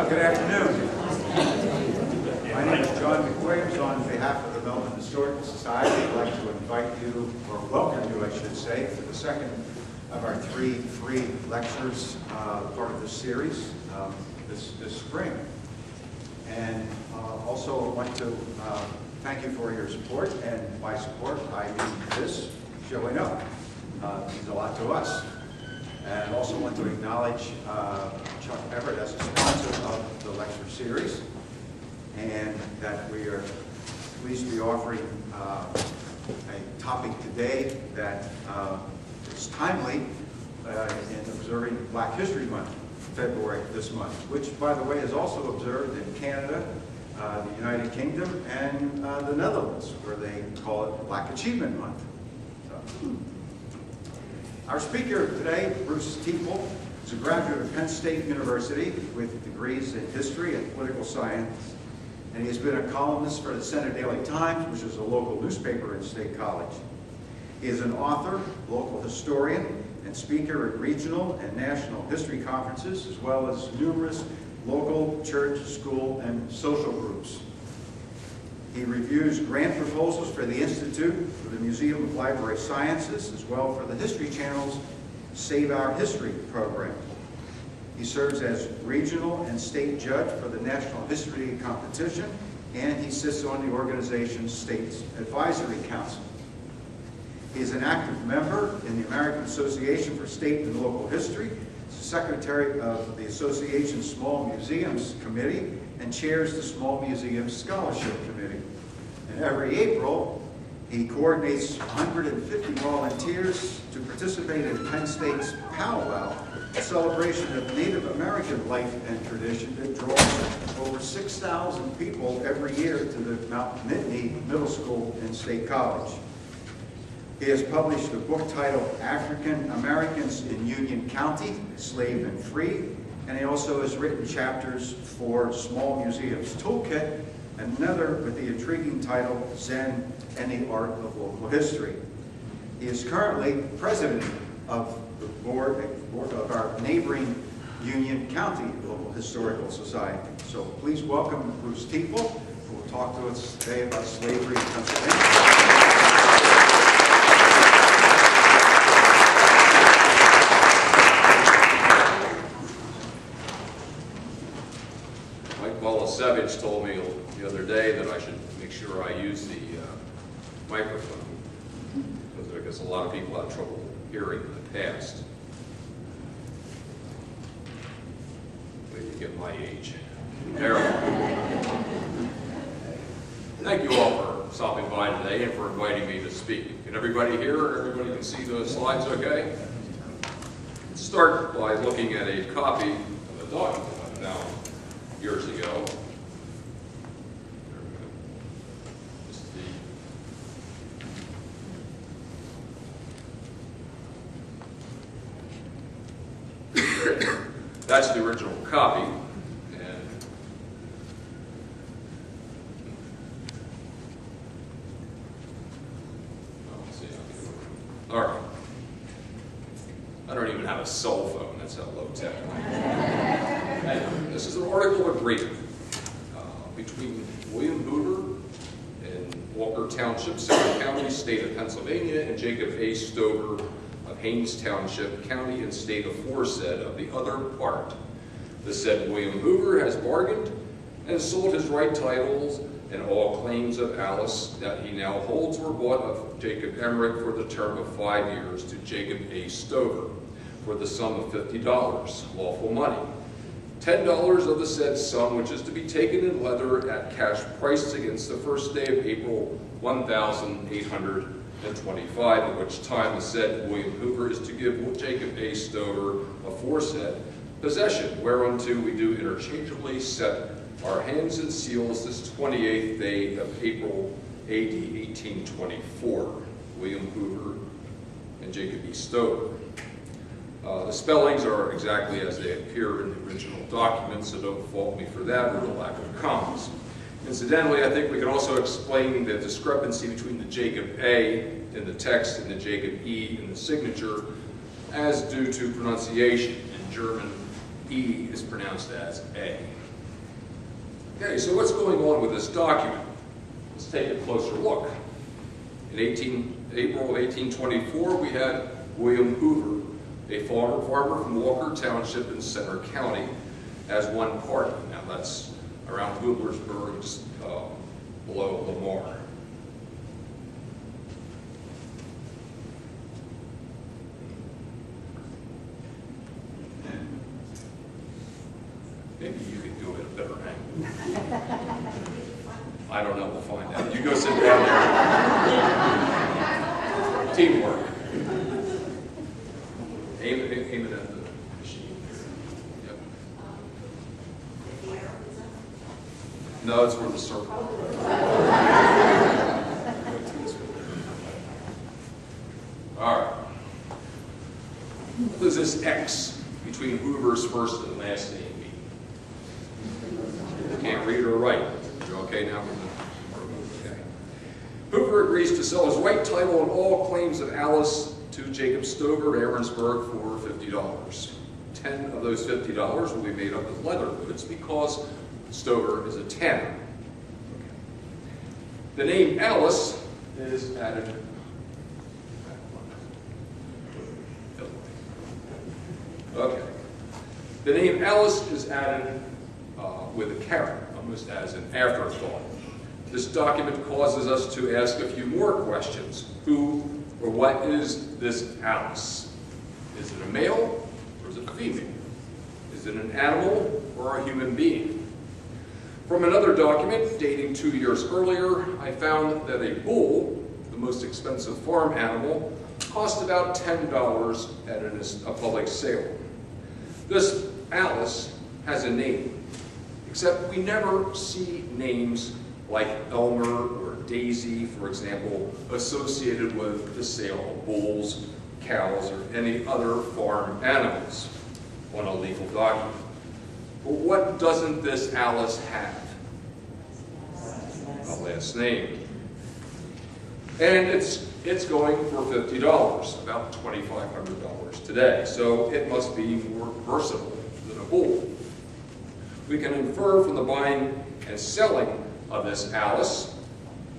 Good afternoon. My name is John McWilliams. On behalf of the Milton Historical Society, I'd like to invite you, or welcome you, I should say, to the second of our 3 free lectures, part of this series this spring. And also want to thank you for your support, and by support I mean this showing up. It means a lot to us. And also want to acknowledge Chuck Everett as a sponsor of the lecture series, and that we are pleased to be offering a topic today that is timely in observing Black History Month, February this month, which, by the way, is also observed in Canada, the United Kingdom, and the Netherlands, where they call it Black Achievement Month. So. Our speaker today, Bruce Teeple, is a graduate of Penn State University with degrees in history and political science, and he has been a columnist for the Center Daily Times, which is a local newspaper in State College. He is an author, local historian, and speaker at regional and national history conferences, as well as numerous local church, school, and social groups. He reviews grant proposals for the Institute, for the Museum of Library Sciences, as well for the History Channel's Save Our History program. He serves as regional and state judge for the National History Competition, and he sits on the organization's State's Advisory Council. He is an active member in the American Association for State and Local History, secretary of the Association's Small Museums Committee, and chairs the Small Museums Scholarship Committee. And every April, he coordinates 150 volunteers to participate in Penn State's Powwow, a celebration of Native American life and tradition that draws over 6,000 people every year to the Mount Nittany Middle School and State College. He has published a book titled African Americans in Union County, Slave and Free, and he also has written chapters for Small Museums Toolkit, and another with the intriguing title Zen and the Art of Local History. He is currently president of the board of our neighboring Union County Local Historical Society. So please welcome Bruce Teeple, who will talk to us today about slavery in Pennsylvania. Savage told me the other day that I should make sure I use the microphone, because I guess a lot of people had trouble hearing in the past. Wait till you get my age. Thank you all for stopping by today and for inviting me to speak. Can everybody hear? Everybody can see the slides okay? Let's start by looking at a copy of a document I found years ago. That's the original copy, and all right. I don't even have a cell phone. That's how low tech. This is an article of agreement between William Hoover in Walker Township, Suffolk County, State of Pennsylvania, and Jacob A. Stover of Haines Township, County and State aforesaid of the other part. The said William Hoover has bargained and sold his right titles and all claims of Alice that he now holds were bought of Jacob Emmerich for the term of 5 years to Jacob A. Stover for the sum of $50, lawful money. $10 of the said sum, which is to be taken in leather at cash price against the first day of April 1825, at which time the said William Hoover is to give Jacob A. Stover aforesaid possession, whereunto we do interchangeably set our hands and seals this 28th day of April AD 1824. William Hoover and Jacob E. Stover. The spellings are exactly as they appear in the original document, so don't fault me for that or the lack of commas. Incidentally, I think we can also explain the discrepancy between the Jacob A in the text and the Jacob E in the signature as due to pronunciation. In German, E is pronounced as A. Okay, so what's going on with this document? Let's take a closer look. In April of 1824, we had William Hoover, a farmer from Walker Township in Center County, as one party. Now that's around Hooversburg, just below Lamar. Maybe you could do it at a better angle. I don't know, we'll find out. You go sit down there. Teamwork. Aim it at the machine. Yep. No, it's where the circle. All right. What does this X between Hoover's first and last name mean? You can't read or write. You okay now? Okay. Hoover agrees to sell his right title and all claims of Alice to Jacob Stover at Aaronsburg for $50. 10 of those $50 will be made up as leather goods because Stover is a tanner. Okay. The name Alice is added. Okay. The name Alice is added with a caret, almost as an afterthought. This document causes us to ask a few more questions. Who or what is this Alice? Is it a male or is it a female? Is it an animal or a human being? From another document dating 2 years earlier, I found that a bull, the most expensive farm animal, cost about $10 at a public sale. This Alice has a name, except we never see names like Elmer or Daisy, for example, associated with the sale of bulls, cows, or any other farm animals on a legal document. But what doesn't this Alice have? A last name. And it's going for $50, about $2,500 today, so it must be more versatile than a bull. We can infer from the buying and selling of this Alice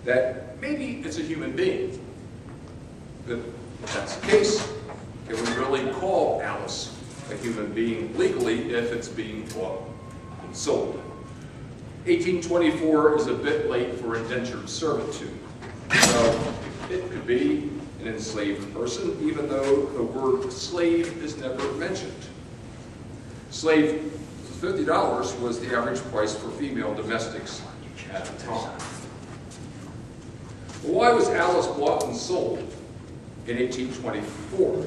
that maybe it's a human being. But if that's the case, can we really call Alice a human being legally if it's being bought and sold? 1824 is a bit late for indentured servitude. So it could be an enslaved person, even though the word slave is never mentioned. Slave, $50 was the average price for female domestics at the time. Well, why was Alice bought and sold in 1824,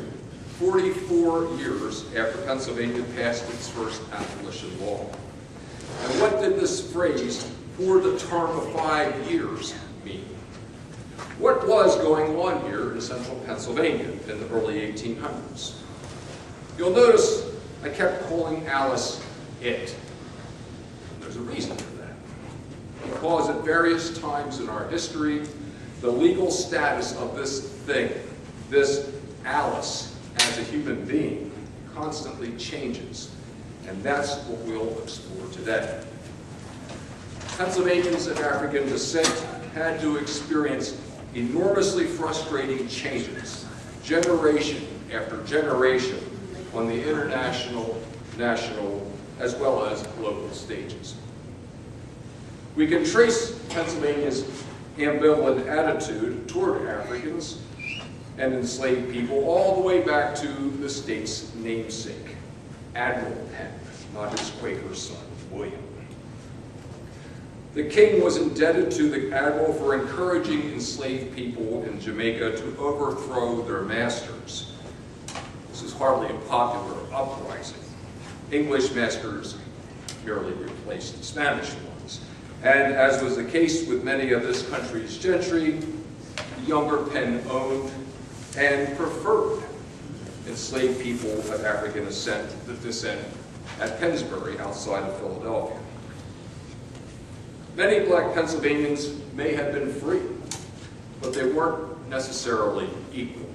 44 years after Pennsylvania passed its first abolition law? And what did this phrase, for the term of 5 years, mean? What was going on here in central Pennsylvania in the early 1800s? You'll notice I kept calling Alice it. There's a reason for that. Because at various times in our history, the legal status of this thing, this Alice as a human being, constantly changes. And that's what we'll explore today. Pennsylvanians of African descent had to experience enormously frustrating changes, generation after generation, on the international, national, as well as local stages. We can trace Pennsylvania's ambivalent attitude toward Africans and enslaved people all the way back to the state's namesake, Admiral Penn, not his Quaker son, William. The king was indebted to the admiral for encouraging enslaved people in Jamaica to overthrow their masters. This is hardly a popular uprising. English masters merely replaced the Spanish ones. And as was the case with many of this country's gentry, the younger Penn owned and preferred enslaved people of African descent at Pennsbury outside of Philadelphia. Many black Pennsylvanians may have been free, but they weren't necessarily equal.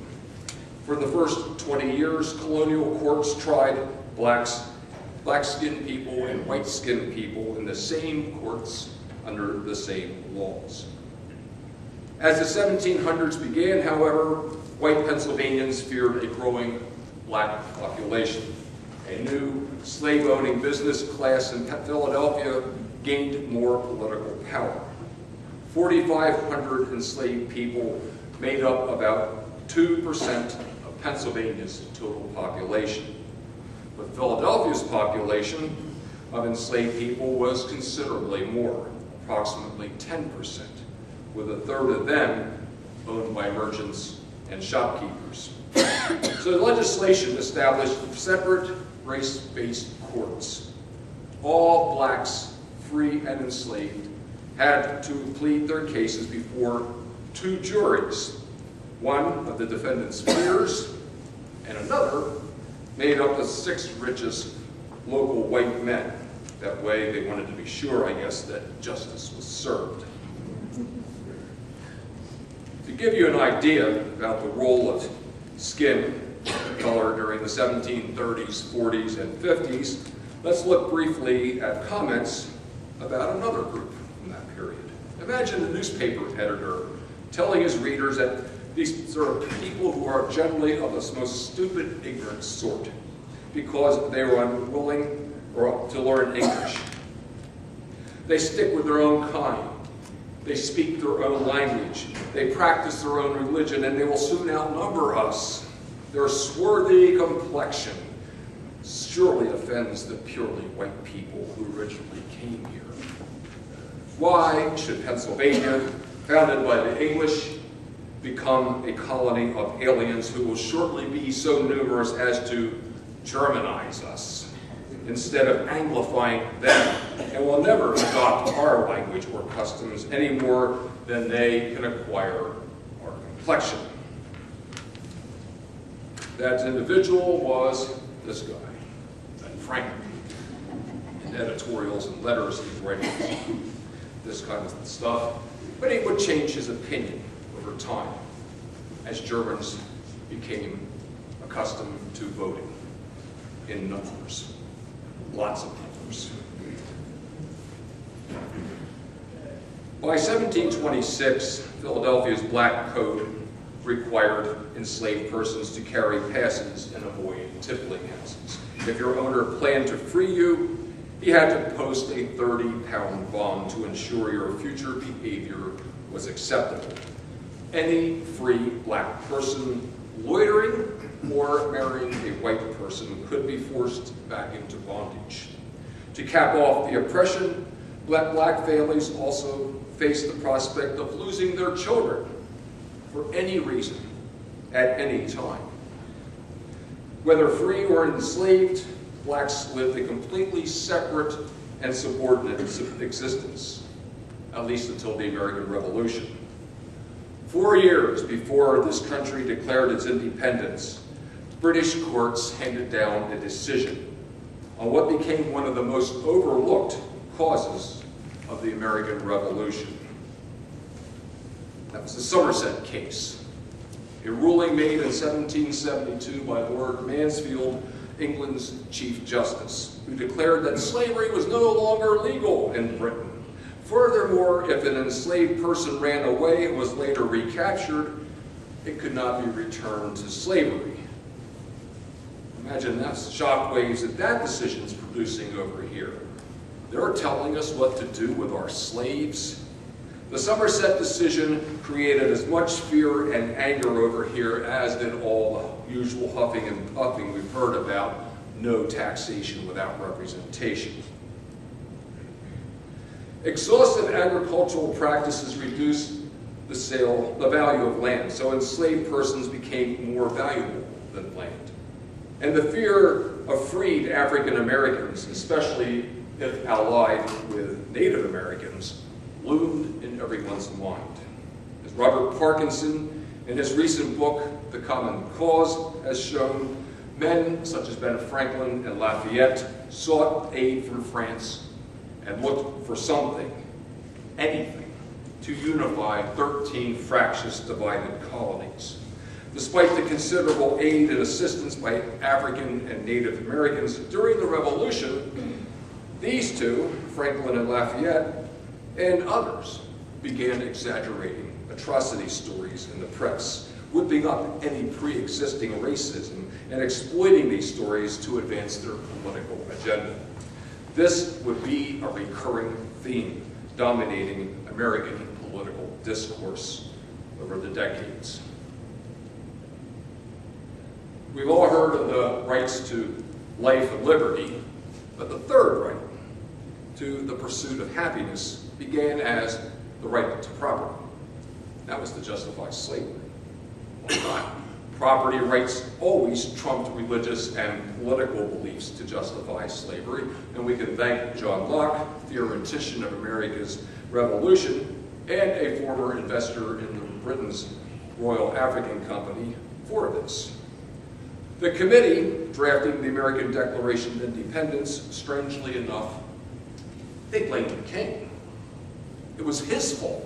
For the first 20 years, colonial courts tried blacks black-skinned people and white-skinned people in the same courts under the same laws. As the 1700s began, however, white Pennsylvanians feared a growing black population. A new slave-owning business class in Philadelphia gained more political power. 4,500 enslaved people made up about 2% of Pennsylvania's total population. But Philadelphia's population of enslaved people was considerably more, approximately 10%, with a third of them owned by merchants and shopkeepers. So the legislation established separate race-based courts. All blacks, free and enslaved, had to plead their cases before two juries, one of the defendant's peers and another made up the 6 richest local white men. That way they wanted to be sure, I guess, that justice was served. To give you an idea about the role of skin color during the 1730s, 40s, and 50s, let's look briefly at comments about another group from that period. Imagine a newspaper editor telling his readers that these sort of people who are generally of the most stupid, ignorant sort because they were unwilling to learn English. They stick with their own kind. They speak their own language. They practice their own religion, and they will soon outnumber us. Their swarthy complexion surely offends the purely white people who originally came here. Why should Pennsylvania, founded by the English, become a colony of aliens who will shortly be so numerous as to Germanize us instead of anglifying them, and will never adopt our language or customs any more than they can acquire our complexion? That individual was this guy, Ben Franklin. In editorials and letters he writes this kind of stuff, but he would change his opinion over time as Germans became accustomed to voting in numbers, lots of numbers. By 1726, Philadelphia's Black Code required enslaved persons to carry passes and avoid tippling houses. If your owner planned to free you, he had to post a 30-pound bond to ensure your future behavior was acceptable. Any free black person loitering or marrying a white person could be forced back into bondage. To cap off the oppression, black families also faced the prospect of losing their children for any reason, at any time. Whether free or enslaved, blacks lived a completely separate and subordinate existence, at least until the American Revolution. 4 years before this country declared its independence, British courts handed down a decision on what became one of the most overlooked causes of the American Revolution. That was the Somerset case, a ruling made in 1772 by Lord Mansfield, England's Chief Justice, who declared that slavery was no longer legal in Britain. Furthermore, if an enslaved person ran away and was later recaptured, it could not be returned to slavery. Imagine that shockwaves that decision is producing over here. They're telling us what to do with our slaves. The Somerset decision created as much fear and anger over here as did all the usual huffing and puffing we've heard about no taxation without representation. Exhaustive agricultural practices reduced the value of land, so enslaved persons became more valuable than land. And the fear of freed African Americans, especially if allied with Native Americans, loomed in everyone's mind. As Robert Parkinson, in his recent book, The Common Cause, has shown, men such as Ben Franklin and Lafayette sought aid from France and looked for something, anything, to unify 13 fractious divided colonies. Despite the considerable aid and assistance by African and Native Americans during the Revolution, these two, Franklin and Lafayette, and others, began exaggerating atrocity stories in the press, whipping up any pre-existing racism and exploiting these stories to advance their political agenda. This would be a recurring theme dominating American political discourse over the decades. We've all heard of the rights to life and liberty, but the third right, to the pursuit of happiness, began as the right to property. That was to justify slavery. Why not? Property rights always trumped religious and political beliefs to justify slavery, and we can thank John Locke, theoretician of America's Revolution, and a former investor in Britain's Royal African Company for this. The committee drafting the American Declaration of Independence, strangely enough, they blamed the king. It was his fault,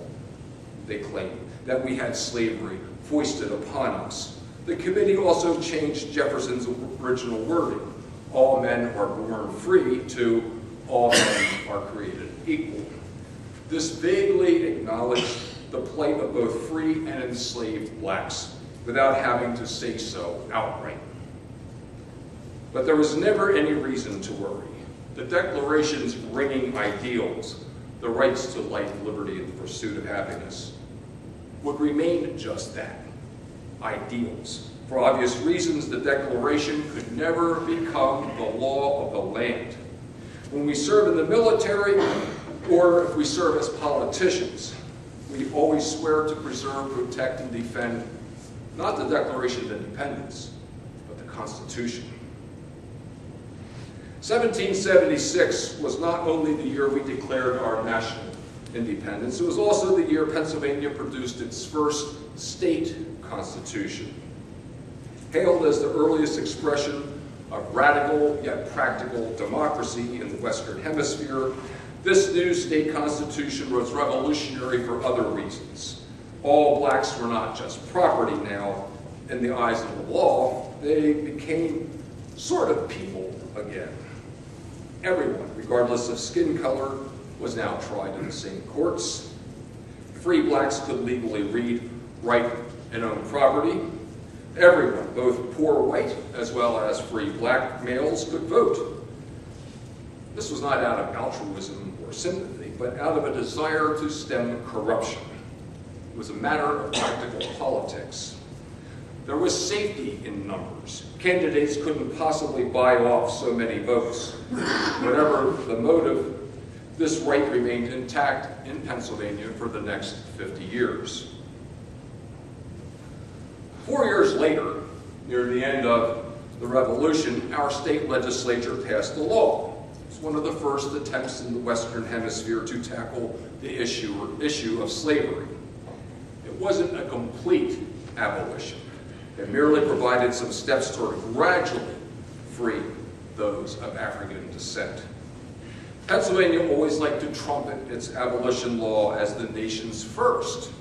they claimed, that we had slavery foisted upon us. The committee also changed Jefferson's original wording, all men are born free, to all men are created equal. This vaguely acknowledged the plight of both free and enslaved blacks without having to say so outright. But there was never any reason to worry. The Declaration's ringing ideals, the rights to life, liberty, and the pursuit of happiness, would remain just that, ideals. For obvious reasons, the Declaration could never become the law of the land. When we serve in the military, or if we serve as politicians, we always swear to preserve, protect, and defend not the Declaration of Independence, but the Constitution. 1776 was not only the year we declared our national independence, it was also the year Pennsylvania produced its first state constitution. Hailed as the earliest expression of radical yet practical democracy in the Western Hemisphere, this new state constitution was revolutionary for other reasons. All blacks were not just property now in the eyes of the law, they became sort of people again. Everyone, regardless of skin color, was now tried in the same courts. Free blacks could legally read, write, and own property. Everyone, both poor white as well as free black males, could vote. This was not out of altruism or sympathy, but out of a desire to stem corruption. It was a matter of practical politics. There was safety in numbers. Candidates couldn't possibly buy off so many votes. Whatever the motive, this right remained intact in Pennsylvania for the next 50 years. 4 years later, near the end of the Revolution, our state legislature passed a law. It's one of the first attempts in the Western Hemisphere to tackle the issue of slavery. It wasn't a complete abolition. It merely provided some steps toward gradually freeing those of African descent. Pennsylvania always liked to trumpet its abolition law as the nation's first,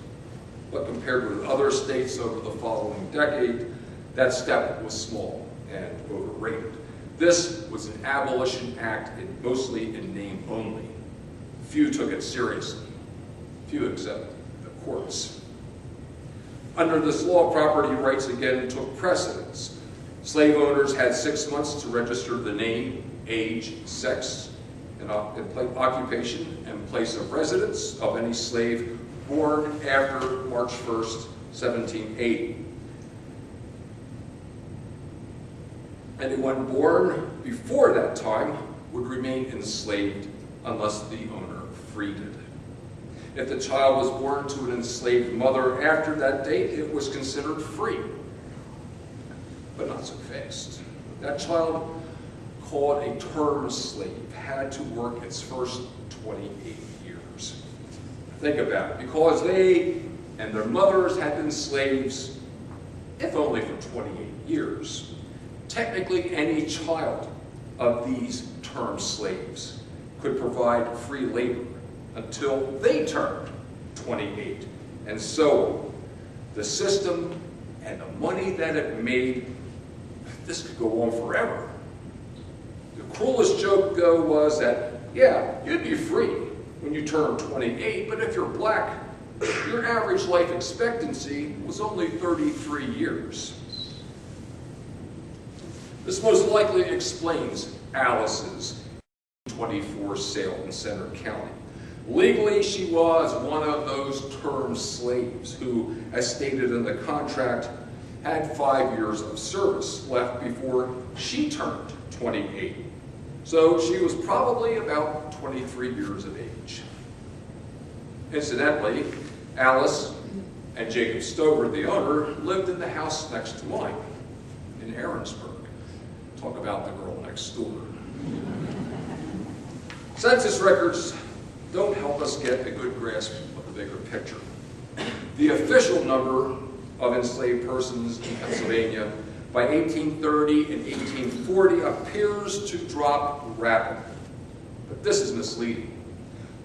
but compared with other states over the following decade, that step was small and overrated. This was an abolition act mostly in name only. Few took it seriously, few except the courts. Under this law, property rights again took precedence. Slave owners had 6 months to register the name, age, sex, and occupation and place of residence of any slave born after March 1st, 1780. Anyone born before that time would remain enslaved unless the owner freed it. If the child was born to an enslaved mother after that date, it was considered free, but not so fast. That child, called a term slave, had to work its first 28 years. Think about it, because they and their mothers had been slaves, if only for 28 years. Technically, any child of these term slaves could provide free labor until they turned 28, and so on. The system and the money that it made, this could go on forever. The cruelest joke, though, was that, yeah, you'd be free when you turn 28, but if you're black, your average life expectancy was only 33 years. This most likely explains Alice's 24 sale in Center County. Legally, she was one of those term slaves who, as stated in the contract, had 5 years of service left before she turned 28. So she was probably about 23 years of age. Incidentally, Alice and Jacob Stover, the owner, lived in the house next to mine in Aaronsburg. Talk about the girl next door. Census records don't help us get a good grasp of the bigger picture. The official number of enslaved persons in Pennsylvania by 1830 and 1840 appears to drop rapidly, but this is misleading.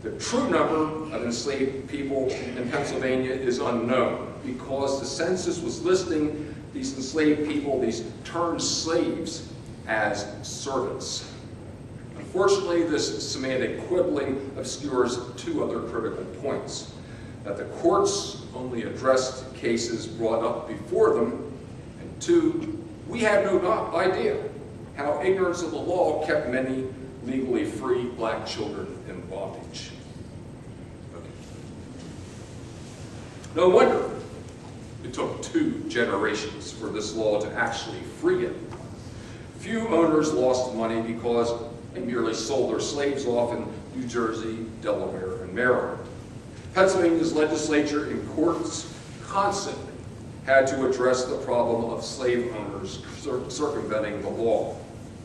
The true number of enslaved people in Pennsylvania is unknown because the census was listing these enslaved people, these turned slaves, as servants. Unfortunately, this semantic quibbling obscures two other critical points: that the courts only addressed cases brought up before them, and two, we have no idea how ignorance of the law kept many legally free black children in bondage. Okay. No wonder it took 2 generations for this law to actually free it. Few owners lost money because they merely sold their slaves off in New Jersey, Delaware, and Maryland. Pennsylvania's legislature and courts constantly had to address the problem of slave owners circumventing the law.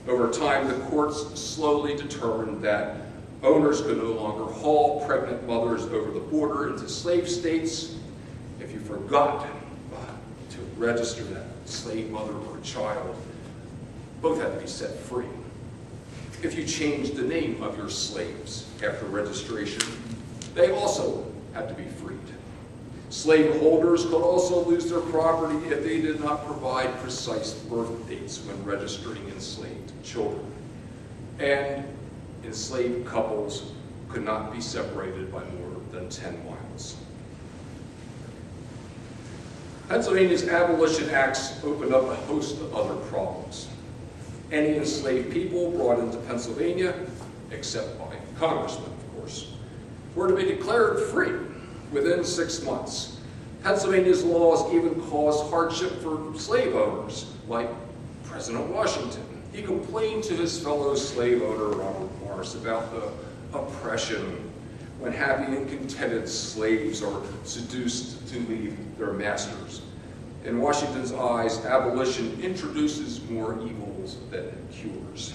Over time, the courts slowly determined that owners could no longer haul pregnant mothers over the border into slave states. If you forgot to register that slave mother or child, both had to be set free. If you changed the name of your slaves after registration, they also had to be freed. Slave holders could also lose their property if they did not provide precise birth dates when registering enslaved children. And enslaved couples could not be separated by more than 10 miles. Pennsylvania's abolition acts opened up a host of other problems. Any enslaved people brought into Pennsylvania, except by congressmen, of course, were to be declared free within 6 months. Pennsylvania's laws even caused hardship for slave owners, like President Washington. He complained to his fellow slave owner, Robert Morris, about the oppression when happy and contented slaves are seduced to leave their masters. In Washington's eyes, abolition introduces more evils than it cures.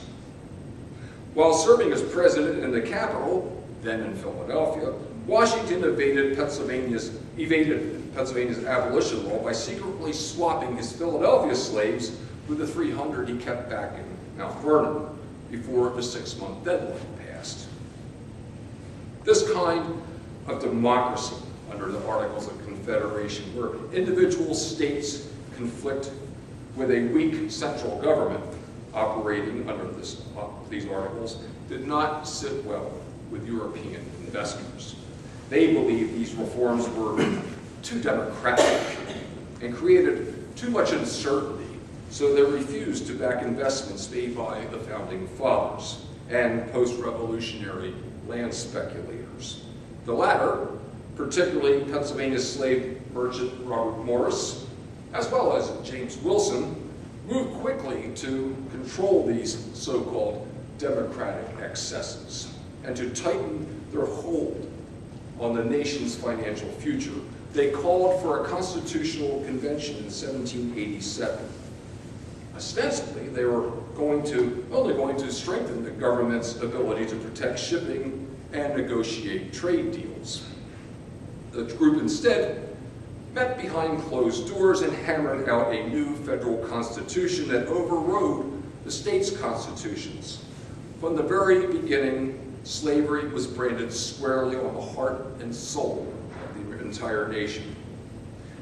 While serving as president in the Capitol, then in Philadelphia, Washington evaded Pennsylvania's abolition law by secretly swapping his Philadelphia slaves with the 300 he kept back in Mount Vernon before the 6-month deadline passed. This kind of democracy under the Articles of Confederation, where individual states conflict with a weak central government operating under these articles, did not sit well with European investors. They believed these reforms were too democratic and created too much uncertainty, so they refused to back investments made by the Founding Fathers and post-revolutionary land speculators. The latter, particularly Pennsylvania's slave merchant Robert Morris, as well as James Wilson, moved quickly to control these so-called democratic excesses and to tighten their hold on the nation's financial future. They called for a constitutional convention in 1787. Ostensibly, they were only going to strengthen the government's ability to protect shipping and negotiate trade deals. The group instead met behind closed doors and hammered out a new federal constitution that overrode the state's constitutions. From the very beginning, slavery was branded squarely on the heart and soul of the entire nation.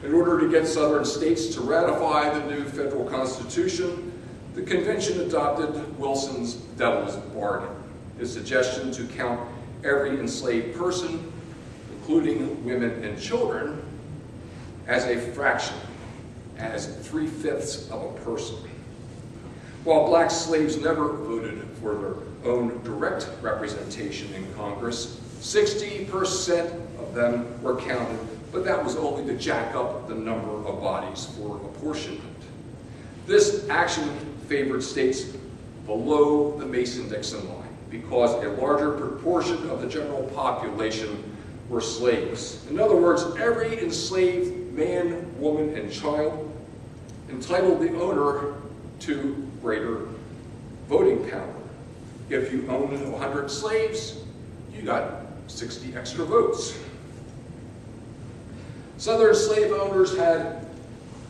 In order to get Southern states to ratify the new federal Constitution, the convention adopted Wilson's devil's bargain, his suggestion to count every enslaved person, including women and children, as a fraction, as 3/5 of a person. While black slaves never voted for their own direct representation in Congress, 60% of them were counted, but that was only to jack up the number of bodies for apportionment. This action favored states below the Mason-Dixon line because a larger proportion of the general population were slaves. In other words, every enslaved man, woman, and child entitled the owner to greater voting power. If you owned 100 slaves, you got 60 extra votes. Southern slave owners had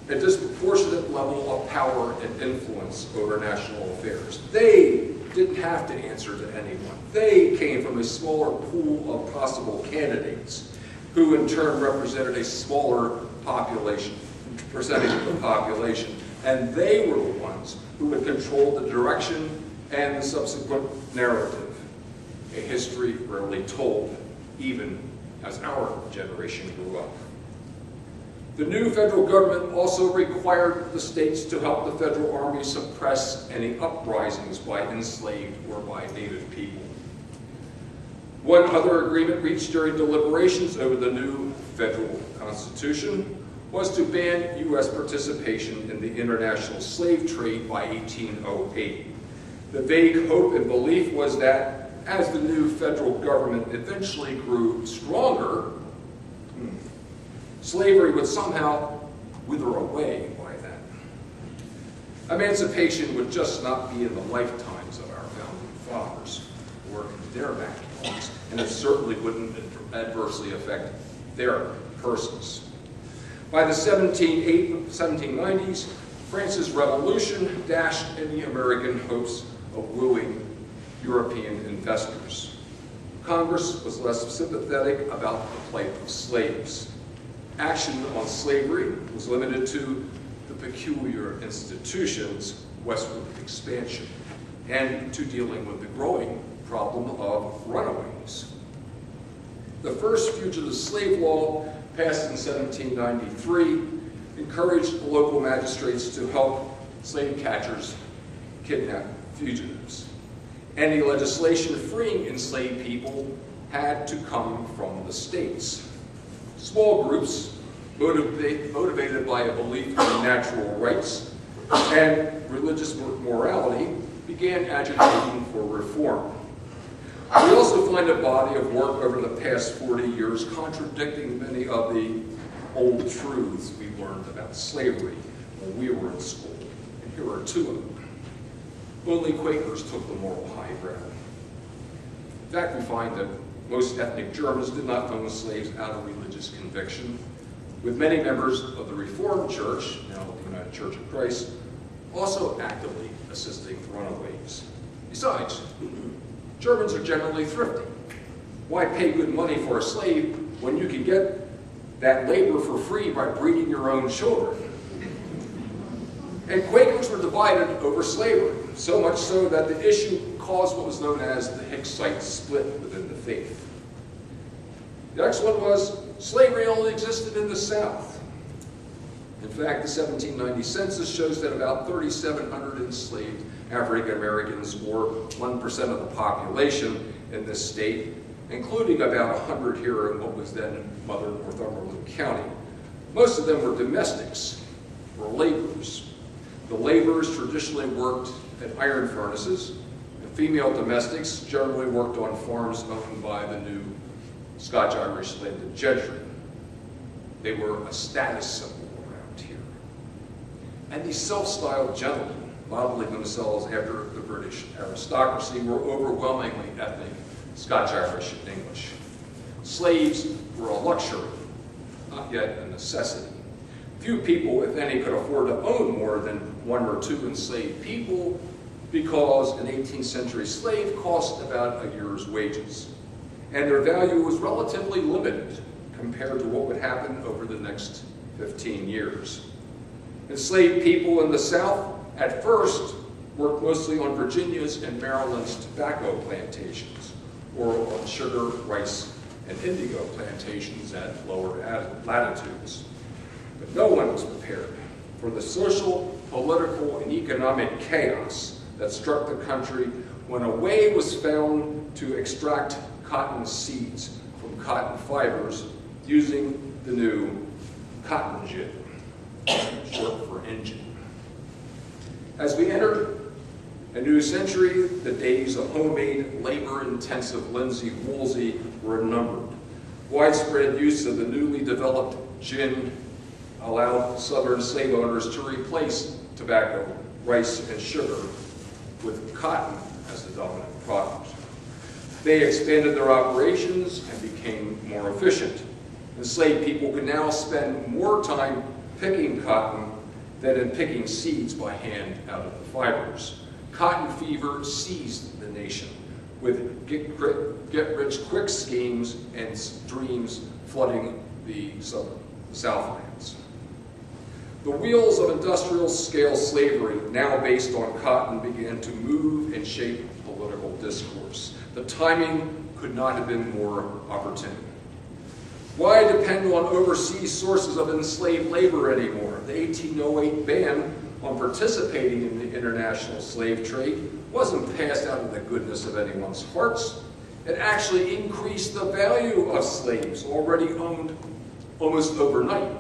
a disproportionate level of power and influence over national affairs. They didn't have to answer to anyone. They came from a smaller pool of possible candidates who in turn represented a smaller population, percentage of the population. And they were the ones who would control the direction and the subsequent narrative, a history rarely told, even as our generation grew up. The new federal government also required the states to help the federal army suppress any uprisings by enslaved or by native people. One other agreement reached during deliberations over the new federal constitution was to ban U.S. participation in the international slave trade by 1808. The vague hope and belief was that as the new federal government eventually grew stronger, slavery would somehow wither away by then. Emancipation would just not be in the lifetimes of our founding fathers or in their backgrounds, and it certainly wouldn't adversely affect their persons. By the 1790s, France's Revolution dashed any American hopes of wooing European investors. Congress was less sympathetic about the plight of slaves. Action on slavery was limited to the peculiar institutions, westward expansion, and to dealing with the growing problem of runaways. The first fugitive slave law, passed in 1793, encouraged local magistrates to help slave catchers kidnap fugitives. Any legislation freeing enslaved people had to come from the states. Small groups, motivated by a belief in natural rights and religious morality, began agitating for reform. We also find a body of work over the past 40 years contradicting many of the old truths we learned about slavery when we were in school. And here are two of them. Only Quakers took the moral high ground. In fact, we find that most ethnic Germans did not own slaves out of religious conviction, with many members of the Reformed Church, now the United Church of Christ, also actively assisting runaways. Besides, Germans are generally thrifty. Why pay good money for a slave when you can get that labor for free by breeding your own children? And Quakers were divided over slavery, so much so that the issue caused what was known as the Hicksite split within the faith. The next one was slavery only existed in the South. In fact, the 1790 census shows that about 3,700 enslaved African Americans, or 1% of the population in this state, including about 100 here in what was then Northumberland County. Most of them were domestics, or laborers. The laborers traditionally worked at iron furnaces, and female domestics generally worked on farms owned by the new Scotch-Irish landed gentry. They were a status symbol around here. And these self-styled gentlemen, modeling themselves after the British aristocracy, were overwhelmingly ethnic Scotch-Irish and English. Slaves were a luxury, not yet a necessity. Few people, if any, could afford to own more than one or two enslaved people because an 18th century slave cost about a year's wages. And their value was relatively limited compared to what would happen over the next 15 years. Enslaved people in the South at first worked mostly on Virginia's and Maryland's tobacco plantations, or on sugar, rice, and indigo plantations at lower latitudes. But no one was prepared for the social, political, and economic chaos that struck the country when a way was found to extract cotton seeds from cotton fibers using the new cotton gin, short for engine. As we entered a new century, the days of homemade, labor-intensive linsey woolsey were numbered. Widespread use of the newly developed gin allowed Southern slave owners to replace tobacco, rice, and sugar with cotton as the dominant product. They expanded their operations and became more efficient. Enslaved people could now spend more time picking cotton than in picking seeds by hand out of the fibers. Cotton fever seized the nation with get-rich-quick schemes and dreams flooding the Southlands. The wheels of industrial-scale slavery, now based on cotton, began to move and shape political discourse. The timing could not have been more opportune. Why depend on overseas sources of enslaved labor anymore? The 1808 ban on participating in the international slave trade wasn't passed out of the goodness of anyone's hearts. It actually increased the value of slaves already owned almost overnight.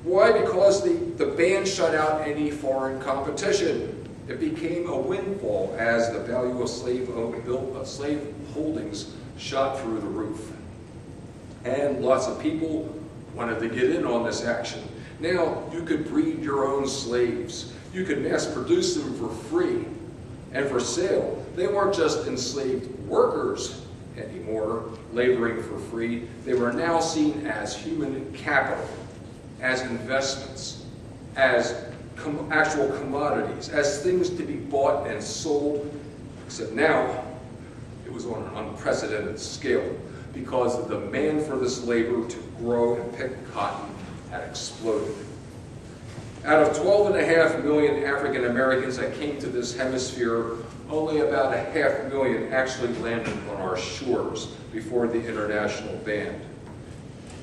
Why? Because the ban shut out any foreign competition. It became a windfall as the value of slave holdings shot through the roof. And lots of people wanted to get in on this action. Now, you could breed your own slaves. You could mass produce them for free and for sale. They weren't just enslaved workers anymore, laboring for free. They were now seen as human capital, as investments, as actual commodities, as things to be bought and sold, except now it was on an unprecedented scale because the demand for this labor to grow and pick cotton had exploded. Out of 12.5 million African Americans that came to this hemisphere, only about 500,000 actually landed on our shores before the international ban.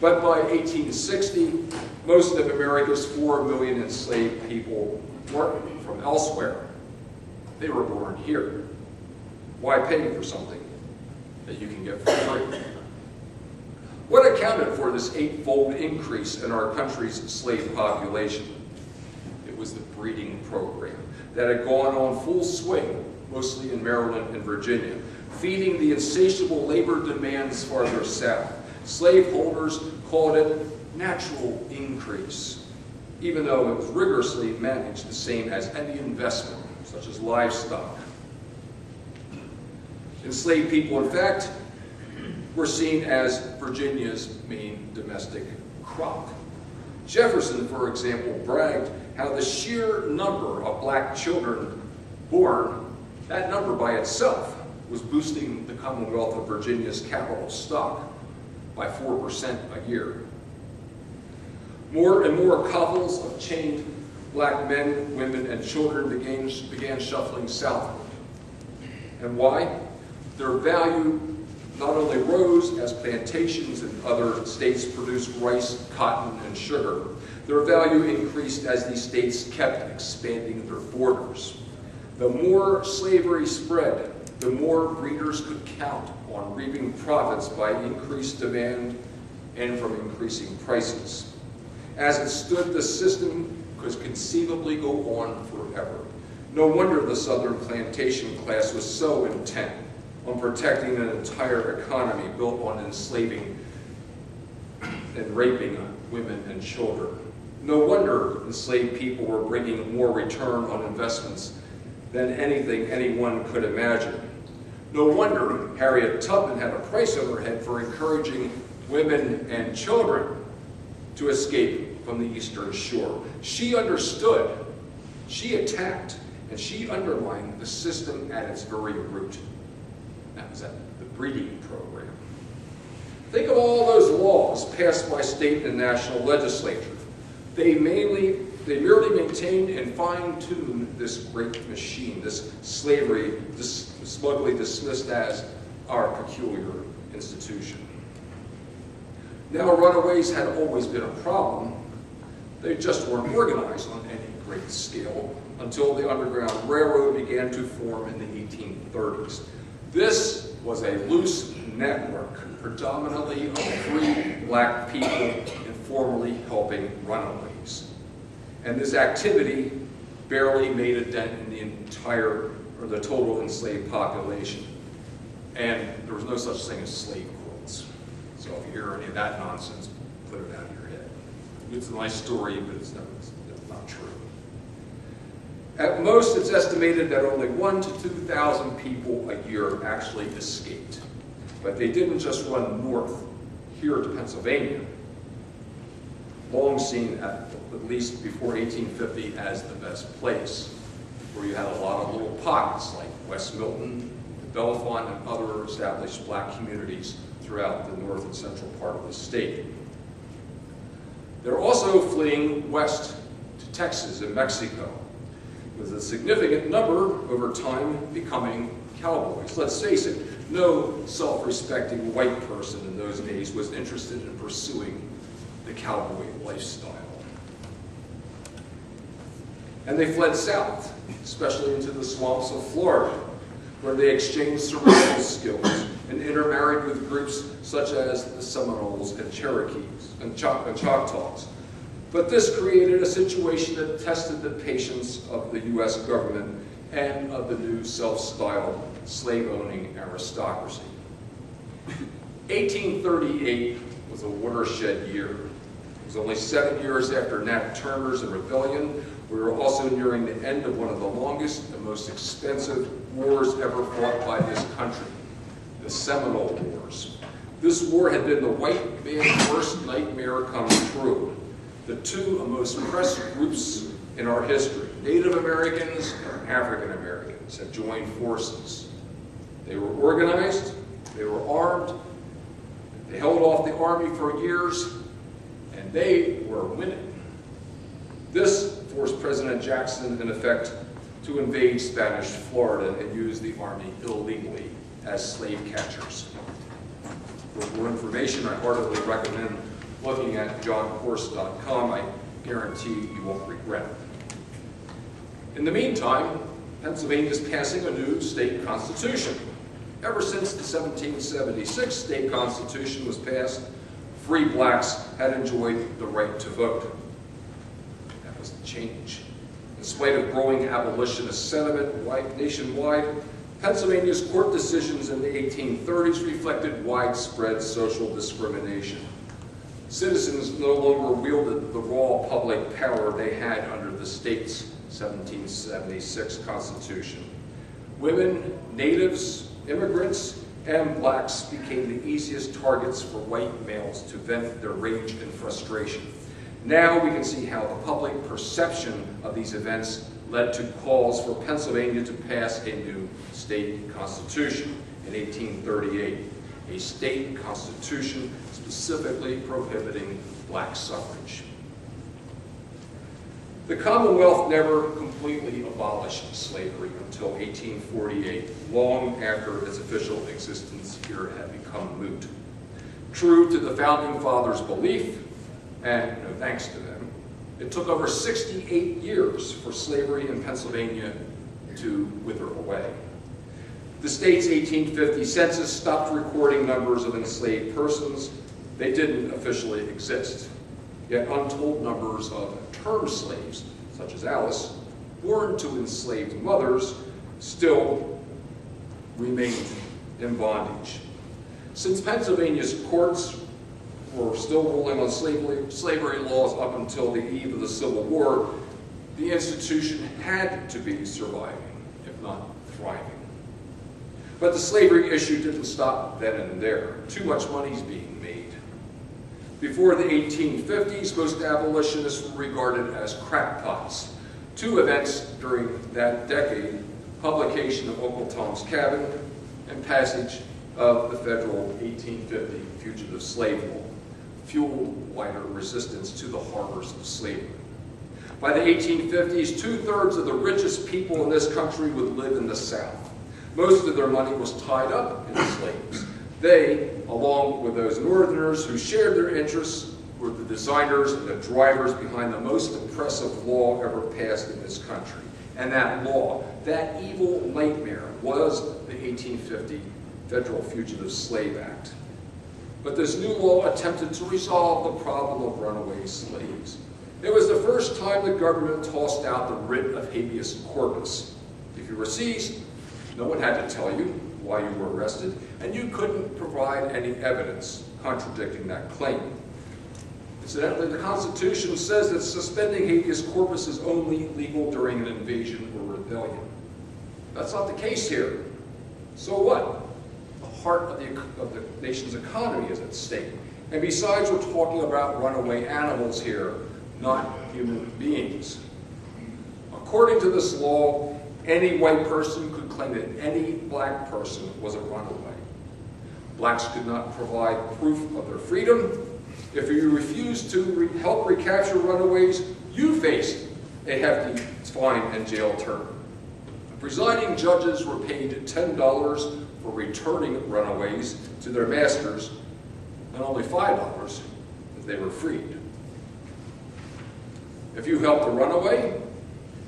But by 1860, most of America's 4 million enslaved people weren't from elsewhere. They were born here. Why pay for something that you can get for free? What accounted for this 8-fold increase in our country's slave population? It was the breeding program that had gone on full swing, mostly in Maryland and Virginia, feeding the insatiable labor demands farther south. Slaveholders called it natural increase, even though it was rigorously managed the same as any investment, such as livestock. Enslaved people, in fact, were seen as Virginia's main domestic crop. Jefferson, for example, bragged how the sheer number of black children born, that number by itself, was boosting the Commonwealth of Virginia's capital stock by 4% a year. More and more couples of chained black men, women, and children began shuffling southward. And why? Their value not only rose as plantations in other states produced rice, cotton, and sugar, their value increased as these states kept expanding their borders. The more slavery spread, the more breeders could count on reaping profits by increased demand and from increasing prices. As it stood, the system could conceivably go on forever. No wonder the Southern plantation class was so intent on protecting an entire economy built on enslaving and raping women and children. No wonder enslaved people were bringing more return on investments than anything anyone could imagine. No wonder Harriet Tubman had a price on her head for encouraging women and children to escape from the Eastern Shore. She understood, she attacked, and she undermined the system at its very root. That was the breeding program. Think of all those laws passed by state and national legislature. They merely maintained and fine-tuned this great machine, this slavery, this smugly dismissed as our peculiar institution. Now, runaways had always been a problem. They just weren't organized on any great scale until the Underground Railroad began to form in the 1830s. This was a loose network, predominantly of free black people informally helping runaways. And this activity barely made a dent in the entire, or the total enslaved population. And there was no such thing as slave quotas. So if you hear any of that nonsense, put it out of your head. It's a nice story, but it's not true. At most, it's estimated that only 1,000 to 2,000 people a year actually escaped. But they didn't just run north here to Pennsylvania, long seen at least before 1850 as the best place, where you had a lot of little pockets like West Milton, Bellefonte, and other established black communities throughout the north and central part of the state. They're also fleeing west to Texas and Mexico, with a significant number over time becoming cowboys. Let's face it, no self-respecting white person in those days was interested in pursuing the cowboy lifestyle. And they fled south, especially into the swamps of Florida, where they exchanged survival skills and intermarried with groups such as the Seminoles and Cherokees and Choctaws. But this created a situation that tested the patience of the U.S. government and of the new self-styled slave-owning aristocracy. 1838 was a watershed year. It was only 7 years after Nat Turner's rebellion. We were also nearing the end of one of the longest and most expensive wars ever fought by this country, the Seminole Wars. This war had been the white man's worst nightmare come true. The two most oppressed groups in our history, Native Americans and African Americans, had joined forces. They were organized, they were armed, they held off the army for years, and they were winning. This forced President Jackson, in effect, to invade Spanish Florida and use the army illegally as slave catchers. For more information, I heartily recommend looking at johnhorse.com. I guarantee you won't regret it. In the meantime, Pennsylvania is passing a new state constitution. Ever since the 1776 state constitution was passed, free blacks had enjoyed the right to vote. That was the change. In spite of growing abolitionist sentiment nationwide, Pennsylvania's court decisions in the 1830s reflected widespread social discrimination. Citizens no longer wielded the raw public power they had under the state's 1776 Constitution. Women, natives, immigrants, and blacks became the easiest targets for white males to vent their rage and frustration. Now we can see how the public perception of these events led to calls for Pennsylvania to pass a new state constitution in 1838, a state constitution specifically prohibiting black suffrage. The Commonwealth never completely abolished slavery until 1848, long after its official existence here had become moot. True to the Founding Fathers' belief, and no thanks to them, it took over 68 years for slavery in Pennsylvania to wither away. The state's 1850 census stopped recording numbers of enslaved persons. They didn't officially exist. Yet untold numbers of term slaves, such as Alice, born to enslaved mothers, still remained in bondage. Since Pennsylvania's courts were still ruling on slavery laws up until the eve of the Civil War, the institution had to be surviving, if not thriving. But the slavery issue didn't stop then and there. Too much money's being made. Before the 1850s, most abolitionists were regarded as crackpots. Two events during that decade, publication of Uncle Tom's Cabin and passage of the federal 1850 Fugitive Slave Law, fueled wider resistance to the horrors of slavery. By the 1850s, 2/3 of the richest people in this country would live in the South. Most of their money was tied up in slaves. They, along with those Northerners who shared their interests, were the designers and the drivers behind the most oppressive law ever passed in this country. And that law, that evil nightmare, was the 1850 Federal Fugitive Slave Act. But this new law attempted to resolve the problem of runaway slaves. It was the first time the government tossed out the writ of habeas corpus. If you were seized, no one had to tell you why you were arrested, and you couldn't provide any evidence contradicting that claim. Incidentally, the Constitution says that suspending habeas corpus is only legal during an invasion or rebellion. That's not the case here. So what? The heart of the nation's economy is at stake. And besides, we're talking about runaway animals here, not human beings. According to this law, any white person could claim that any black person was a runaway. Blacks could not provide proof of their freedom. If you refused to help recapture runaways, you faced a hefty fine and jail term. Presiding judges were paid $10 for returning runaways to their masters, and only $5 if they were freed. If you helped a runaway,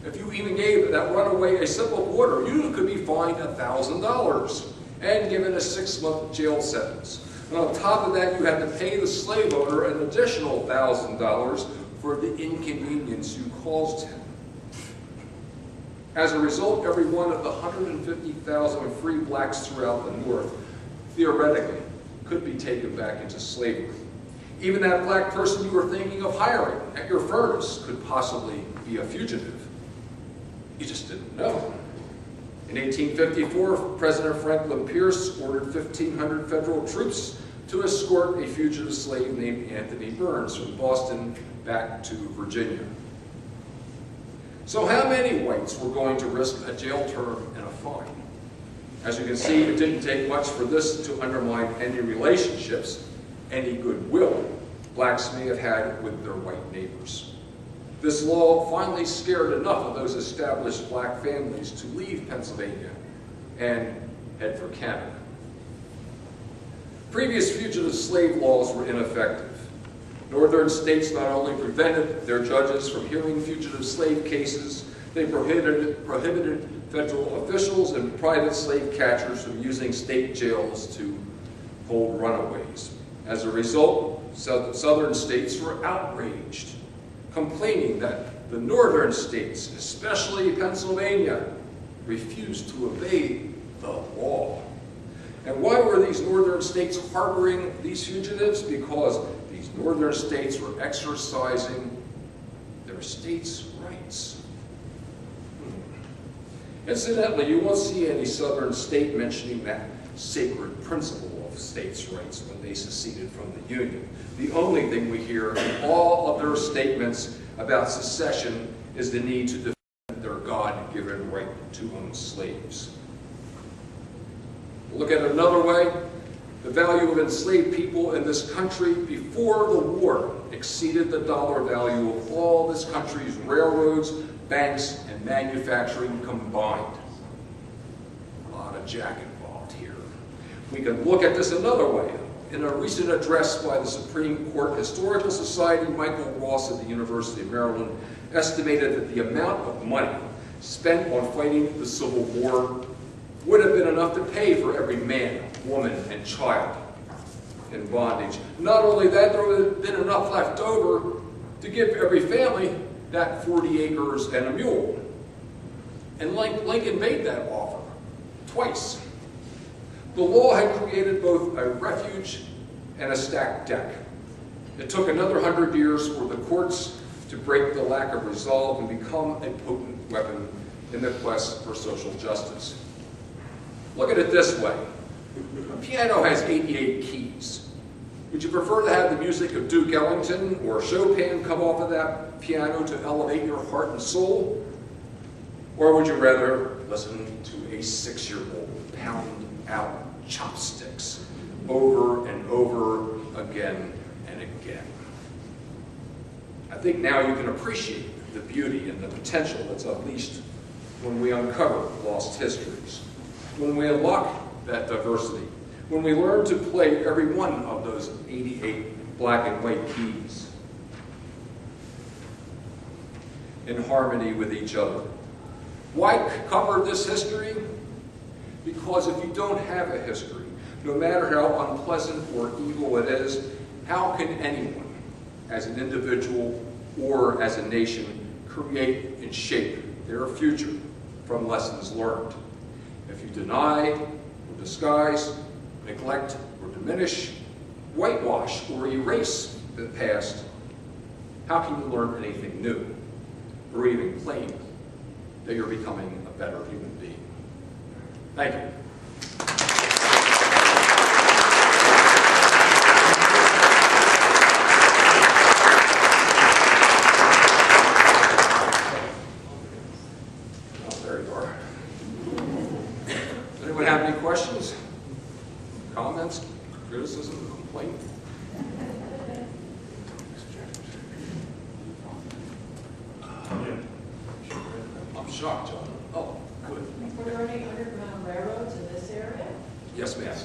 if you even gave that runaway a sip of water, you could be fined $1,000 and given a 6-month jail sentence. And on top of that, you had to pay the slave owner an additional $1,000 for the inconvenience you caused him. As a result, every one of the 150,000 free blacks throughout the North, theoretically, could be taken back into slavery. Even that black person you were thinking of hiring at your furnace could possibly be a fugitive. You just didn't know. In 1854, President Franklin Pierce ordered 1,500 federal troops to escort a fugitive slave named Anthony Burns from Boston back to Virginia. So how many whites were going to risk a jail term and a fine? As you can see, it didn't take much for this to undermine any relationships, any goodwill blacks may have had with their white neighbors. This law finally scared enough of those established black families to leave Pennsylvania and head for Canada. Previous fugitive slave laws were ineffective. Northern states not only prevented their judges from hearing fugitive slave cases, they prohibited federal officials and private slave catchers from using state jails to hold runaways. As a result, southern states were outraged, complaining that the northern states, especially Pennsylvania, refused to obey the law. And why were these northern states harboring these fugitives? Because these northern states were exercising their states' rights. Incidentally, you won't see any southern state mentioning that sacred principle of states' rights when they seceded from the Union. The only thing we hear in all of their statements about secession is the need to defend their God-given right to own slaves. Look at it another way. The value of enslaved people in this country before the war exceeded the dollar value of all this country's railroads, banks, and manufacturing combined. A lot of jack involved here. We can look at this another way. In a recent address by the Supreme Court Historical Society, Michael Ross at the University of Maryland estimated that the amount of money spent on fighting the Civil War would have been enough to pay for every man, woman, and child in bondage. Not only that, there would have been enough left over to give every family that 40 acres and a mule. And Lincoln made that offer twice. The law had created both a refuge and a stacked deck. It took another 100 years for the courts to break the lack of resolve and become a potent weapon in the quest for social justice. Look at it this way. A piano has 88 keys. Would you prefer to have the music of Duke Ellington or Chopin come off of that piano to elevate your heart and soul? Or would you rather listen to a 6-year-old pound out chopsticks over and over again and again. I think now you can appreciate the beauty and the potential that's unleashed when we uncover lost histories, when we unlock that diversity, when we learn to play every one of those 88 black and white keys in harmony with each other. Why cover this history? Because if you don't have a history, no matter how unpleasant or evil it is, how can anyone, as an individual or as a nation, create and shape their future from lessons learned? If you deny or disguise, neglect or diminish, whitewash or erase the past, how can you learn anything new, or even claim that you're becoming a better human being? Thank you. Anyone have any questions, comments, criticism, complaint? I'm shocked, John. Oh, good. Were there any underground railroads in this area? Yes, ma'am.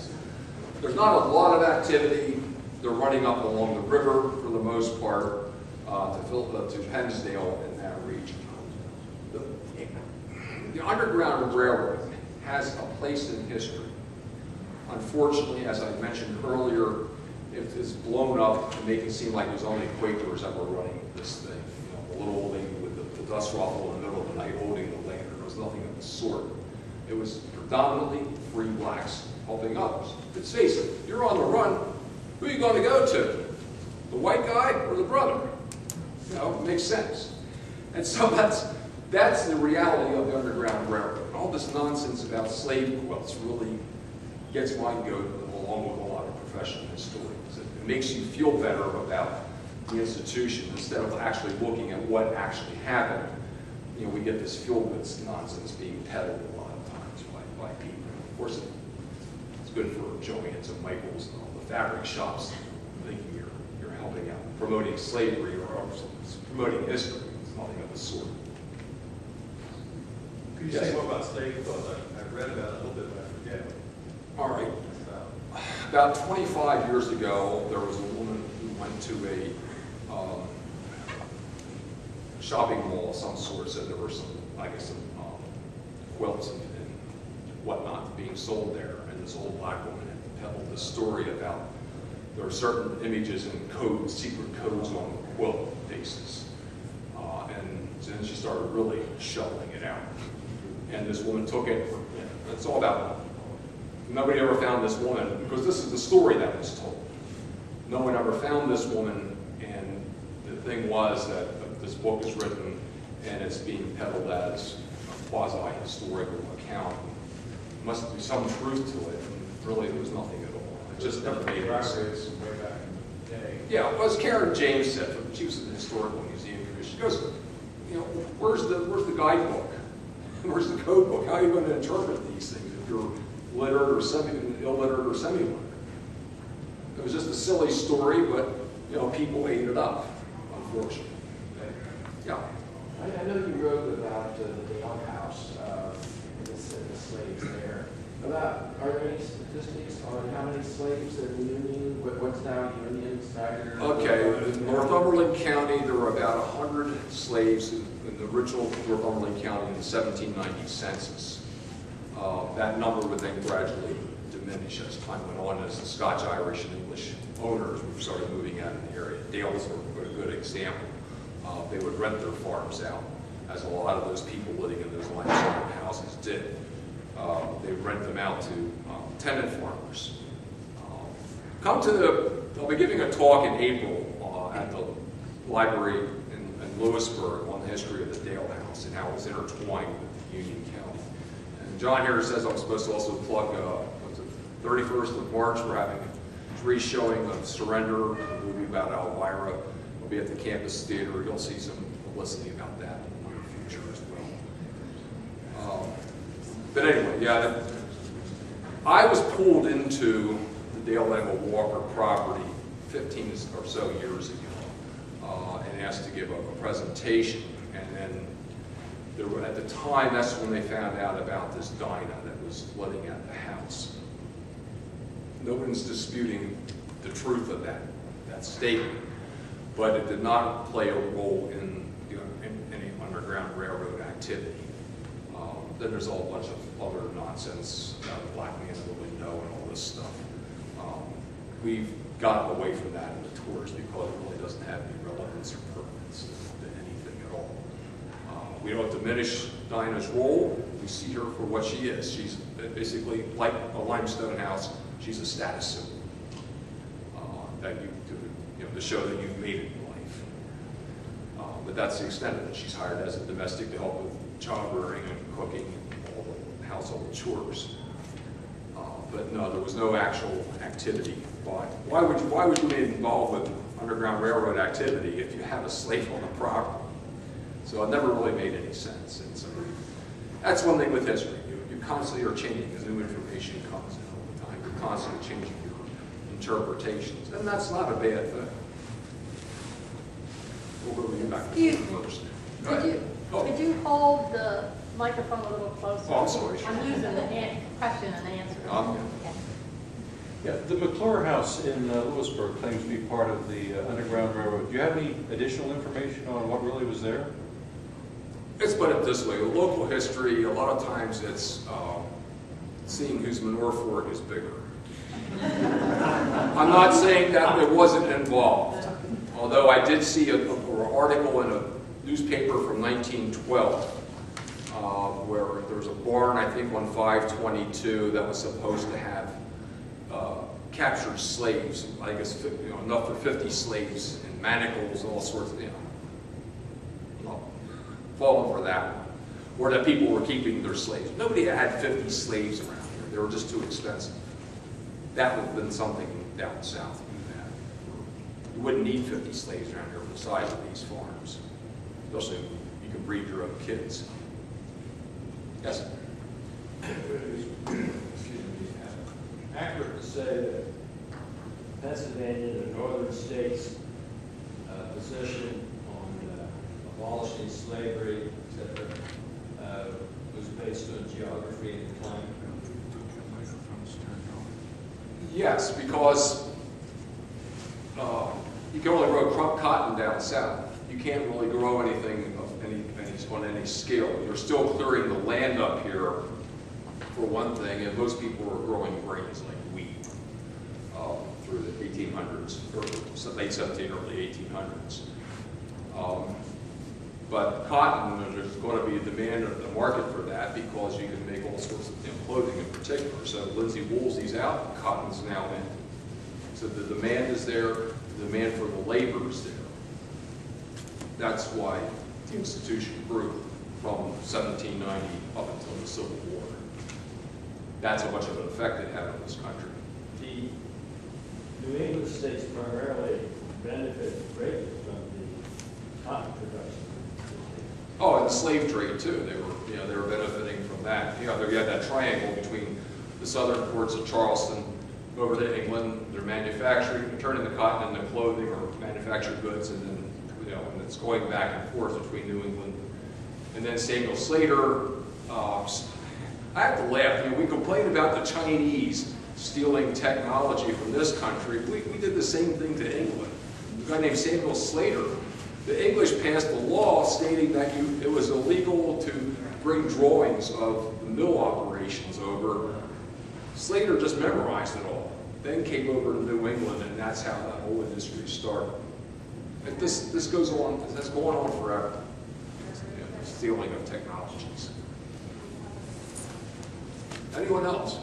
There's not a lot of activity. They're running up along the river for the most part to Pennsdale in that region. The Underground Railroad has a place in history. Unfortunately, as I mentioned earlier, it is blown up and making it seem like it was only Quakers that were running this thing. You know, the little old lady with the dust ruffle in the middle of the night holding the lantern. There was nothing of the sort. It was predominantly free blacks helping others. Let's face it, you're on the run. Who are you going to go to? The white guy or the brother? You know, it makes sense. And so that's the reality of the Underground Railroad. All this nonsense about slave quilts really gets my goat, along with a lot of professional historians. It makes you feel better about the institution instead of actually looking at what actually happened. You know, we get this feel-good nonsense being peddled a lot of times by people. Of course, it's good for Joann's and Michael's and all the fabric shops, thinking you're helping out, promoting slavery or promoting history. It's nothing of the sort. Could you say more about slave quilts? I read about it a little bit, but I forget. All right. About 25 years ago, there was a woman who went to a shopping mall of some sort, said there were some, I guess, some quilts and whatnot being sold there. And this old black woman had peddled this story about there are certain images and codes, secret codes on quilt bases. And then she started really shoveling it out. And this woman took it. It's all about money. Nobody ever found this woman, because this is the story that was told. No one ever found this woman, and the thing was that this book is written, and it's being peddled as a quasi-historical account. There must be some truth to it, and really there was nothing at all. It just never made any sense. Way back in the day. Yeah, well, as Karen James said, she was at the Historical Museum, she goes, you know, where's the guidebook? Where's the code book? How are you going to interpret these things if you're literate or illiterate or semi-literate? It was just a silly story, but you know, people ate it up, unfortunately. Yeah. I know you wrote about the Dale House and the slaves there. Are there any statistics on how many slaves in the Union? What's now Union factor? Okay, in Northumberland County, there were about 100 slaves in the original Northumberland County in the 1790 census. That number would then gradually diminish as time went on, as the Scotch, Irish, and English owners started moving out of the area. Dale's are a good example. They would rent their farms out, as a lot of those people living in those limestone houses did. They would rent them out to tenant farmers. I'll be giving a talk in April at the library in Lewisburg on the history of the Dale House and how it was intertwined with Union County. And John here says I'm supposed to also plug, what's it, 31st of March, we're having a free showing of Surrender, a movie about Elvira. We'll be at the campus theater. You'll see some publicity about that in the future as well. But anyway, yeah, I was pulled into the Dale Emma Walker property 15 or so years ago and asked to give a presentation. And then at the time, that's when they found out about this Dinah that was living at the house. No one's disputing the truth of that statement, but it did not play a role in any Underground Railroad activity. Then there's a whole bunch of other nonsense about the black man in the window and all this stuff. We've gotten away from that in the tours because it really doesn't have any relevance or pertinence to anything at all. We don't diminish Dinah's role. We see her for what she is. She's basically like a limestone house. She's a status symbol that to show that you've made it in life. But that's the extent of it. She's hired as a domestic to help with child rearing and cooking and all the household chores. But no, there was no actual activity. Why would you be involved with Underground Railroad activity if you have a slave on the property? So it never really made any sense. And so that's one thing with history. You constantly are changing as new information comes in all the time. You're constantly changing your interpretations, and that's not a bad thing. We'll go to you back Excuse me. first. Go ahead. Could you hold the microphone a little closer? Oh, I'm sorry. I'm losing the question and answer. Okay. Yeah, the McClure House in Lewisburg claims to be part of the Underground Railroad. Do you have any additional information on what really was there? Let's put it this way, local history, a lot of times it's seeing whose manure fork is bigger. I'm not saying that it wasn't involved, although I did see an article in a newspaper from 1912 where there was a barn, I think on 522, that was supposed to have captured slaves, I guess enough for 50 slaves and manacles and all sorts of, falling for that one. Or that people were keeping their slaves. Nobody had 50 slaves around here. They were just too expensive. That would have been something down south you had. You wouldn't need 50 slaves around here for the size of these farms. Especially if you can breed your own kids. Yes? Excuse me, accurate to say that Pennsylvania, the northern states' position on abolishing slavery, etc., was based on geography at the time? Yes, because you can only grow crop cotton down south. You can't really grow anything of on any scale. You're still clearing the land up here, for one thing, and most people were growing grains like wheat through the 1800s, or late 1700s, early 1800s. But cotton, there's going to be a demand of the market for that because you can make all sorts of clothing in particular. So Lindsay Woolsey's out, cotton's now in. So the demand is there, the demand for the labor is there. That's why the institution grew from 1790 up until the Civil War. That's how much of an effect it had on this country. The New England states primarily benefited greatly from the cotton production. Oh, and the slave trade too. They were benefiting from that. You had that triangle between the southern ports of Charleston over to England. They're manufacturing, they're turning the cotton into clothing or manufactured goods, and then and it's going back and forth between New England. And then Samuel Slater. I have to laugh. We complain about the Chinese stealing technology from this country. We did the same thing to England. A guy named Samuel Slater. The English passed a law stating that it was illegal to bring drawings of the mill operations over. Slater just memorized it all, then came over to New England, and that's how that whole industry started. And this goes on, that's going on forever. Stealing of technologies. Anyone else?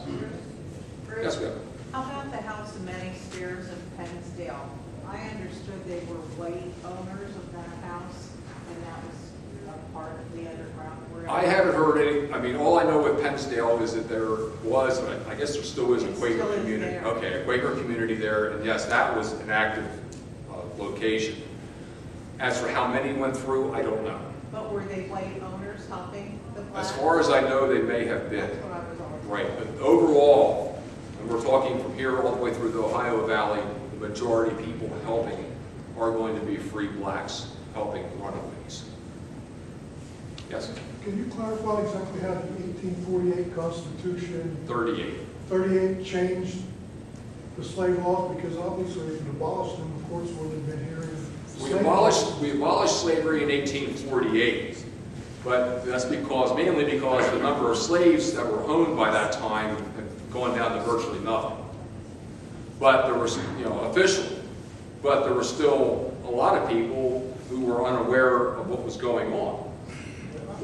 Bruce, Yes, ma'am. how about the House of Many Stairs of Pennsdale? I understood they were white owners of that house, and that was a part of the Underground Railroad. I haven't heard any, all I know with Pennsdale is that there was, I guess there still is a Quaker Still is community. there. Okay, a Quaker community there, and yes, that was an active location. As for how many went through, I don't know. But were they white owners helping the blacks? As far as I know, they may have been. That's what I was always Right, but overall, And we're talking from here all the way through the Ohio Valley, the majority of people helping are going to be free blacks helping runaways. Yes? Can you clarify exactly how the 1848 Constitution 38 changed the slave laws? Because obviously if you abolished them, of course, would have been here in We slave abolished slavery in 1848, but that's mainly because the number of slaves that were owned by that time had gone down to virtually nothing. But there was, officially, but there were still a lot of people who were unaware of what was going on.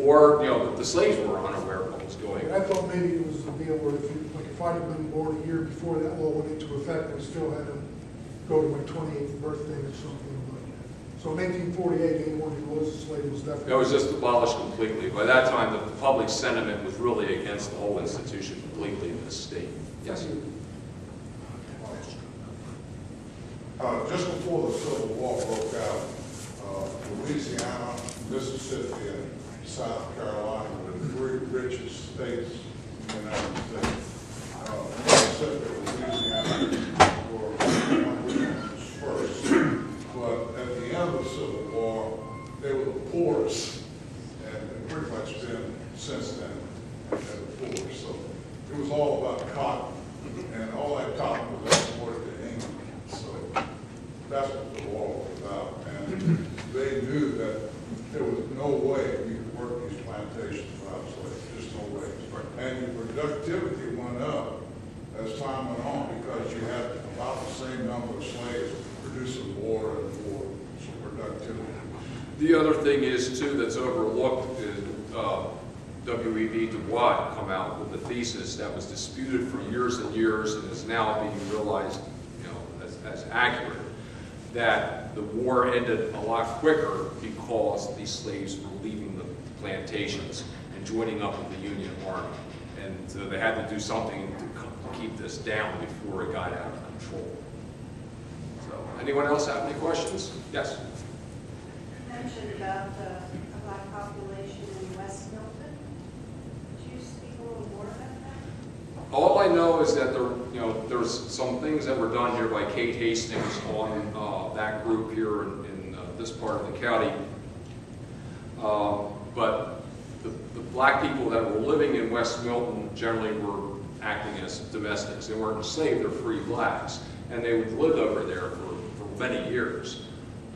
Or, the slaves were unaware of what was going on. I thought maybe it was the deal where if I'd have been born a year before that law went into effect, I still had to go to my 28th birthday or something. But, so in 1848, anyone who was a slave was definitely... It was just abolished completely. By that time, the public sentiment was really against the whole institution completely in this state. Yes? Just before the Civil War broke out, Louisiana, Mississippi, and South Carolina were the three richest states in the United States. Mississippi and Louisiana were one of the ones first. But at the end of the Civil War, they were the poorest, and pretty much been since then the poorest. So it was all about cotton, and all that cotton was exported to England. So that's what the war was about. And they knew that there was no way we could work these plantations without slaves, just no way. And your productivity went up as time went on because you had about the same number of slaves producing more and more productivity. The other thing is, too, that's overlooked is W.E.B. Du Bois come out with a thesis that was disputed for years and years and is now being realized as accurate, that the war ended a lot quicker because these slaves were leaving the plantations and joining up with the Union Army. And so they had to do something to keep this down before it got out of control. So, anyone else have any questions? Yes? You mentioned about the black population in West Milton. Could you speak a little more about that? All I know is that there's some things that were done here by Kate Hastings on that group here in this part of the county. But the black people that were living in West Milton generally were acting as domestics. They weren't enslaved, they're free blacks. And they would live over there for many years.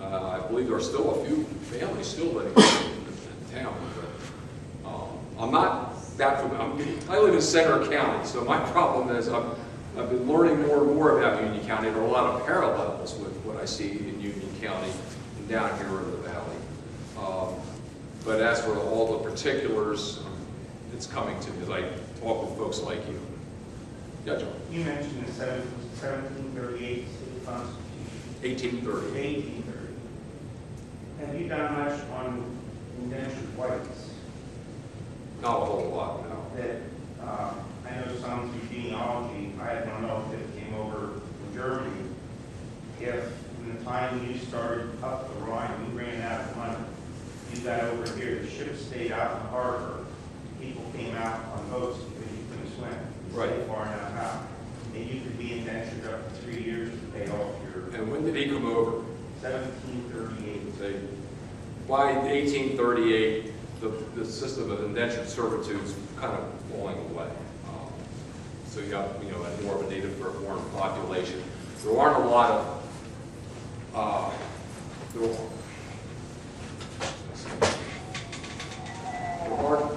I believe there are still a few families still living in town. But, I'm not that familiar. I live in Center County, so my problem is I've been learning more and more about Union County. There are a lot of parallels with what I see in Union County and down here in the valley. But as for all the particulars, it's coming to me as I talk with folks like you. Yeah, John? You mentioned the 1738 City Constitution. 1830. 1830. Have you done much on indentured whites? Not a whole lot, no. That I know some through genealogy. I don't know if it came over from Germany. If in the time you started up the Rhine, we ran out of money. You got over here, the ship stayed out in the harbor. People came out on boats because you couldn't swim. You Right. stayed far enough out. And you could be indentured up to 3 years to pay off your And when did he come over? 1738. They, by 1838, the system of indentured servitude is kind of falling away. So you got, more of a native-born population. There aren't a lot of, there aren't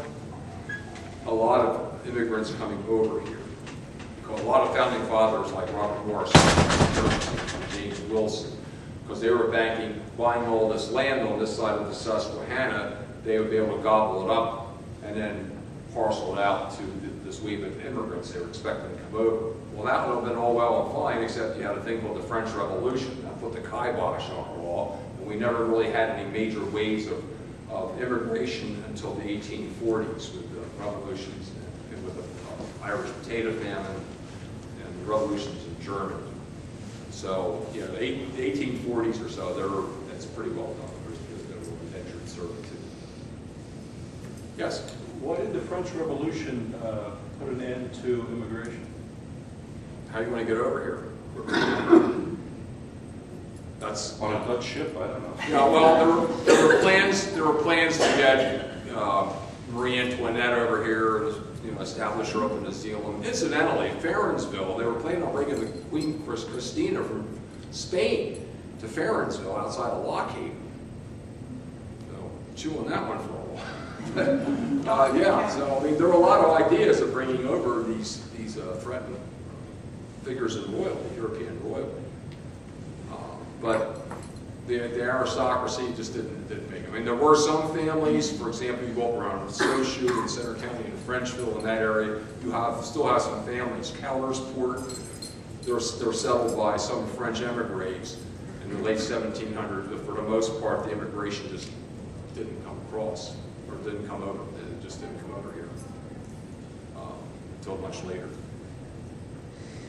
a lot of immigrants coming over here. Because a lot of founding fathers like Robert Morris, and James Wilson, because they were buying all this land on this side of the Susquehanna, they would be able to gobble it up and then parcel it out to this wave of immigrants they were expecting to come over. Well, that would have been all well and fine, except you had a thing called the French Revolution that put the kibosh on the law, and we never really had any major waves of immigration until the 1840s with the revolutions and with the Irish potato famine and the revolutions in Germany. So, the 1840s or so, that's pretty well done. There's no indentured servitude. Yes? Why did the French Revolution put an end to immigration? how you want to get over here? That's On a Dutch ship, I don't know. yeah. Well, there were plans to get Marie Antoinette over here and establish her up in New Zealand. Incidentally, Ferensville, they were planning on bringing the Queen Christina from Spain to Ferensville outside of Lockheed. So chew on that one for a while. Yeah. So I mean, there were a lot of ideas of bringing over these threatened figures in royalty, European royalty. But the aristocracy just didn't make it. I mean, there were some families, for example, you walk around Saussure in Center County and Frenchville in that area, you still have some families. Kellersport, they were settled by some French emigres in the late 1700s, but for the most part, the immigration just didn't come across, or didn't come over. It just didn't come over here until much later.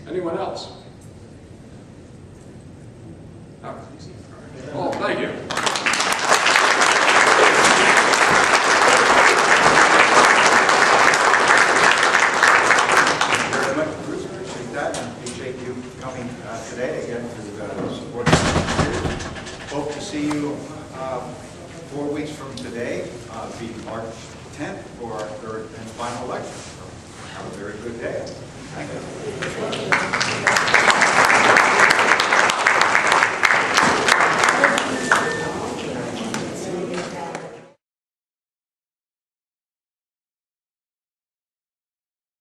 Anyone else? That was easy. All right. Oh, thank you. Thank you very much, Bruce. Appreciate that, and appreciate you coming today again to support us. Hope to see you 4 weeks from today, be March 10th, for our third and final lecture. So have a very good day. Thank you.